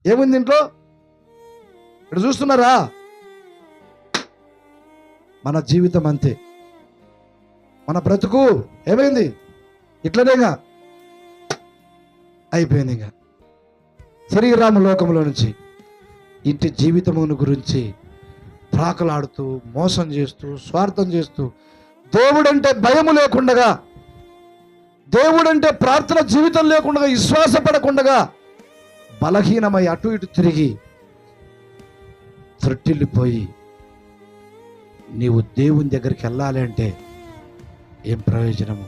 ఏముంది ఇంట్లో? ఇక్కడ చూస్తున్నారా? మన జీవితం అంతే. మన బ్రతుకు ఏమైంది? ఇట్లనేగా అయిపోయింది. ఇంకా తిరిగి రాము లోకంలో నుంచి. ఇంటి జీవితమును గురించి ప్రాకులాడుతూ, మోసం చేస్తూ, స్వార్థం చేస్తూ, దేవుడంటే భయము లేకుండగా, దేవుడంటే ప్రార్థన జీవితం లేకుండా, విశ్వాసపడకుండగా బలహీనమై అటు ఇటు తిరిగి త్రొట్టిల్లిపోయి నీవు దేవుని దగ్గరికి వెళ్ళాలి అంటే ఏం ప్రయోజనము?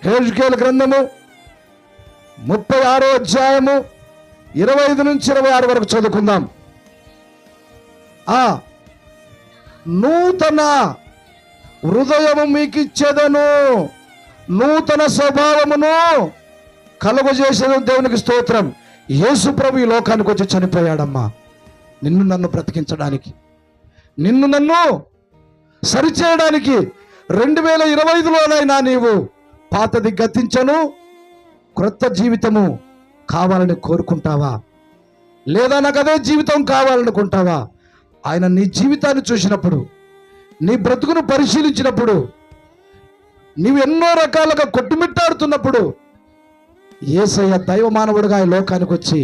హెజ్కేలు గ్రంథము 36వ అధ్యాయము 25 నుంచి 26 వరకు చదువుకుందాం. నూతన హృదయము మీకు ఇచ్చేదను, నూతన స్వభావమును కలుగజేసేదను. దేవునికి స్తోత్రం. యేసు ప్రభు ఈ లోకానికి వచ్చి చనిపోయాడమ్మా, నిన్ను నన్ను బ్రతికించడానికి, నిన్ను నన్ను సరిచేయడానికి. 2025లోనైనా నీవు పాతది గతించను, క్రొత్త జీవితము కావాలని కోరుకుంటావా? లేదా నాకు అదే జీవితం కావాలనుకుంటావా? ఆయన నీ జీవితాన్ని చూసినప్పుడు, నీ బ్రతుకును పరిశీలించినప్పుడు, నీవు ఎన్నో రకాలుగా కొట్టుమిట్టాడుతున్నప్పుడు, యేసయ్య దైవ మానవుడుగా ఈ లోకానికి వచ్చి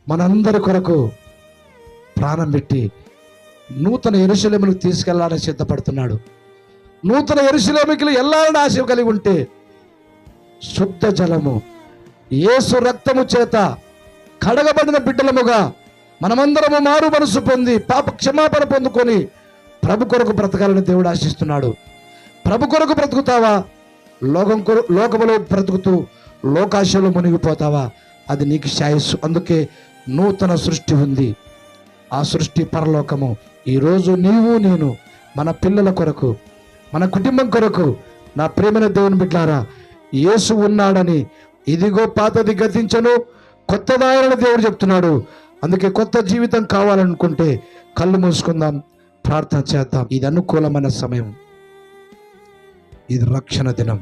మనందరి కొరకు ప్రాణం పెట్టి నూతన యెరూషలేముకు తీసుకెళ్లాలని సిద్ధపడుతున్నాడు. నూతన యెరూషలేముకి వెళ్ళాలని ఆశ కలిగి ఉంటే శుద్ధ జలము, యేసు రక్తము చేత కడగబడిన బిడ్డలముగా మనమందరము మారు మనసు పొంది పాప క్షమాపణ పొందుకొని ప్రభు కొరకు బ్రతకాలని దేవుడు ఆశిస్తున్నాడు. ప్రభు కొరకు బ్రతుకుతావా? లోకములో బ్రతుకుతూ లోకాశలో మునిగిపోతావా? అది నీకు శ్రేయస్సు. అందుకే నూతన సృష్టి ఉంది. ఆ సృష్టి పరలోకము. ఈరోజు నీవు నేను మన పిల్లల కొరకు, మన కుటుంబం కొరకు, నా ప్రేమైన దేవుని బిడ్డలారా, యేసు ఉన్నాడని, ఇదిగో పాతది గతించను, కొత్తదాయని దేవుడు చెప్తున్నాడు. అందుకే కొత్త జీవితం కావాలనుకుంటే కళ్ళు మూసుకుందాం, ప్రార్థన చేద్దాం. ఇది అనుకూలమైన సమయం, ఇది రక్షణ దినం.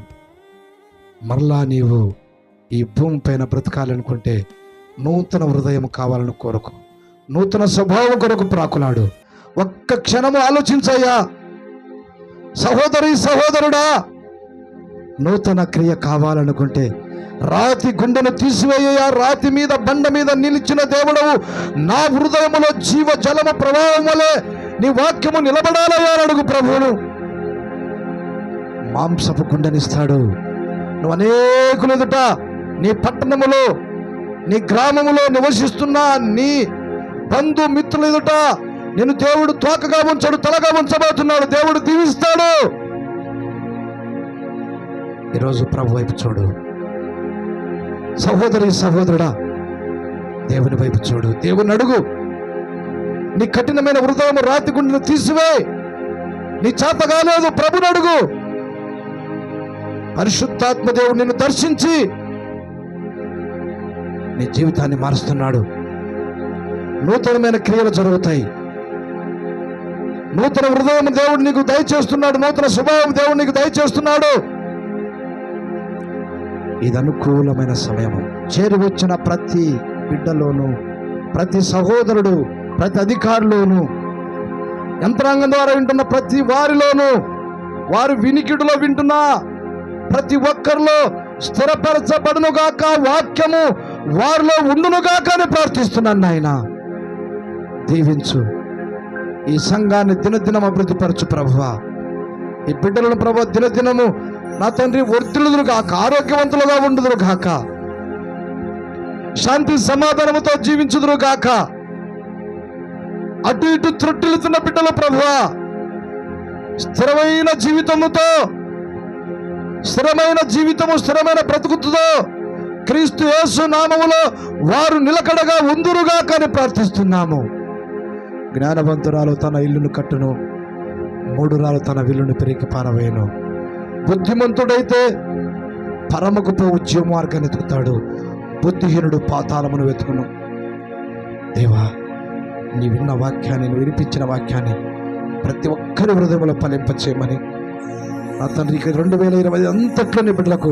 మరలా నీవు ఈ భూమి పైన బ్రతకాలనుకుంటే నూతన హృదయం కావాలని కోరుకు, నూతన స్వభావం కొరకు ప్రాకులాడు. ఒక్క క్షణము ఆలోచించయ్యా సహోదరి, సహోదరుడా. నూతన క్రియ కావాలనుకుంటే రాతి గుండెను తీసివేయ్యా. రాతి మీద, బండ మీద నిలిచిన దేవుడవు, నా హృదయములో జీవ జలము ప్రవాహం వలె నీ వాక్యము నిలబడాలయ్యా అడుగు ప్రభువును. మాంసపు గుండెనిస్తాడు. నువ్వు అనేకులు ఎదుట, నీ పట్టణములో, నీ గ్రామములో నివసిస్తున్న నీ బంధు మిత్రులు ఎదుట నేను దేవుడు తోకగా ఉంచాడు, తలగా ఉంచబోతున్నాడు. దేవుడు దీవిస్తాడు. ఈరోజు ప్రభు వైపు చూడు. సహోదరి, సహోదరుడా, దేవుని వైపు చూడు. దేవుని అడుగు. నీ కఠినమైన హృదయం రాతి గుండెను తీసివే. నీ చేత కాలేదు, ప్రభుని అడుగు. పరిశుద్ధాత్మ దేవుడు నిన్ను దర్శించి నీ జీవితాన్ని మారుస్తున్నాడు. నూతనమైన క్రియలు జరుగుతాయి. నూతన హృదయం దేవుడు నీకు దయచేస్తున్నాడు. నూతన స్వభావం దేవుడు నీకు దయచేస్తున్నాడు. ఇది అనుకూలమైన సమయము. చేరి వచ్చిన ప్రతి బిడ్డలోను, ప్రతి సహోదరుడు, ప్రతి అధికారులోను, యంత్రాంగం ద్వారా వింటున్న ప్రతి వారిలోను, వారు వినికిడిలో వింటున్న ప్రతి ఒక్కరిలో స్థిరపరచబడునుగాక, వాక్యము వారిలో ఉండునుగాక అని ప్రార్థిస్తున్నాను. నాయన దీవించు. ఈ సంఘాన్ని దినదినం అభివృద్ధిపరచు ప్రభువా. ఈ బిడ్డలను ప్రభు దినదినము నా తండ్రి వర్ధిల్లుదురు గాక, ఆరోగ్యవంతులుగా ఉండుదురు గాక, శాంతి సమాధానముతో జీవించుదురు గాక. అటు ఇటు త్రొట్టిల్లుతున్న బిడ్డలు ప్రభువా, స్థిరమైన జీవితముతో, స్థిరమైన బ్రతుకుతో క్రీస్తు యేసు నామములో వారు నిలకడగా ఉందురుగాక అని ప్రార్థిస్తున్నాము. జ్ఞానవంతురాలు తన ఇల్లును కట్టును, మూఢురాలు తన విల్లును పెరిగి పారవేయను. బుద్ధిమంతుడైతే పరమకు పో ఉద్యమ మార్గాన్ని ఎత్తుకుతాడు, బుద్ధిహీనుడు పాతాళమును వెతుకును. దేవా, నీ విన్న వాక్యాన్ని, నువ్వు వినిపించిన వాక్యాన్ని ప్రతి ఒక్కరి హృదయంలో ఫలింపచేయమని నా తండ్రి ఇక 2020 అంతట్లో నీ బిడ్డలకు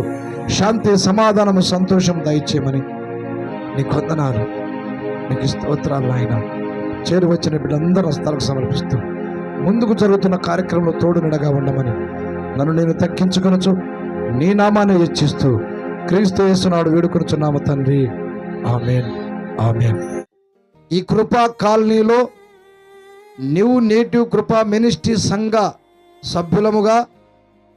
శాంతి, సమాధానము, సంతోషం దయచేయమని నీకు వందనాలు, నీకు స్తోత్రాలు నాయన. చేరు వచ్చిన బిడ్డలందరూ హస్తాలకు సమర్పిస్తూ ముందుకు జరుగుతున్న కార్యక్రమంలో తోడు నిడగా ఉండమని నన్ను నేను తగ్గించుకొనొచ్చు, నీ నామాన్ని హెచ్చిస్తూ క్రీస్తు యేసునాడు వేడుకొనుచున్నాము తండ్రి. ఆమేన్, ఆమేన్. ఈ కృపా కాలనీలో న్యూ నేటివ్ కృపా మినిస్ట్రీ సంఘ సభ్యులముగా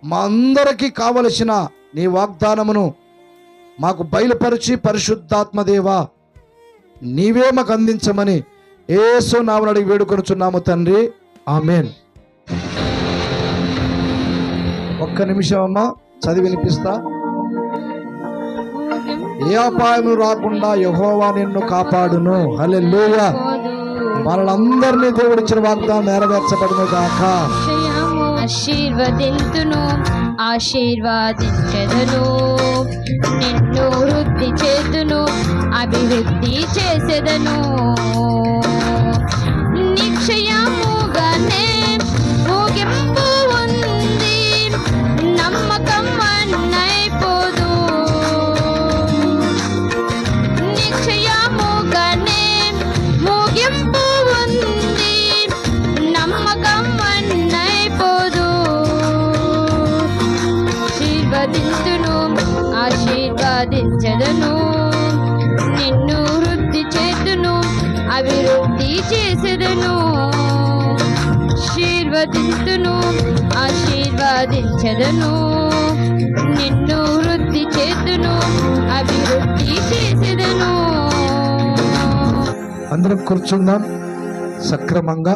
మా అందరికీ కావలసిన నీ వాగ్దానమును మాకు బయలుపరిచి పరిశుద్ధాత్మదేవా నీవే మాకు అందించమని యేసు నామమున అడిగి వేడుకొనుచున్నాము తండ్రి. ఆమేన్. ఒక్క నిమిషం అమ్మా చదివి వినిపిస్తా. ఏ అపాయము రాకుండా యెహోవా నిన్ను కాపాడును. హల్లెలూయా. మనలందరినీ దేవుడిచ్చిన వాగ్దానం నెరవేర్చబడును గాక. ఆశీర్వదింతును, ఆశీర్వాదించెదను, నిన్ను వృద్ధి చేతును, అభివృద్ధి చేసేదను. నిక్షయముగానే ముగింపు ఉంది, నమ్మకం అన్నైపోదు. నిక్షయముగానే ముగింపు ఉంది, నమ్మకం అన్నైపోదు. ఆశీర్వదింతును, ఆశీర్వాదించెదను, నిన్ను వృద్ధి చేతును, అభివృద్ధి చేసేదను. ఆశీర్వదింతును, ఆశీర్వాదించెదను, నిన్ను వృద్ధి చేతును, అభివృద్ధి చేసేదను. అందరం కూర్చుందాం సక్రమంగా,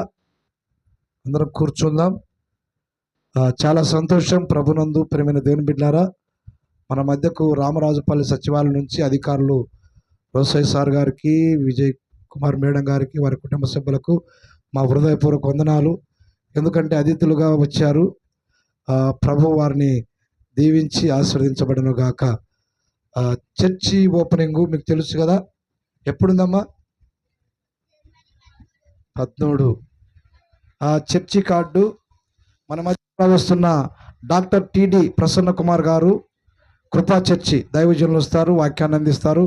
అందరం కూర్చుందాం. చాలా సంతోషం ప్రభునందు ప్రేమైన దేవుని బిడ్డలారా. మన మధ్యకు రామరాజుపల్లి సచివాలయం నుంచి అధికారులు రోసయ్య సార్ గారికి, విజయ్ కుమార్ మేడం గారికి, వారి కుటుంబ సభ్యులకు మా హృదయపూర్వక వందనాలు. ఎందుకంటే అతిథులుగా వచ్చారు. ప్రభు వారిని దీవించి ఆశీర్వదించబడను గాక. చర్చి ఓపెనింగ్ మీకు తెలుసు కదా, ఎప్పుడుందమ్మా? 13. ఆ చర్చి కార్డు మన మధ్య వస్తున్న డాక్టర్ టిడి ప్రసన్న కుమార్ గారు కృపా చర్చి దైవజనులు వస్తారు, వాక్యాన్ని అందిస్తారు.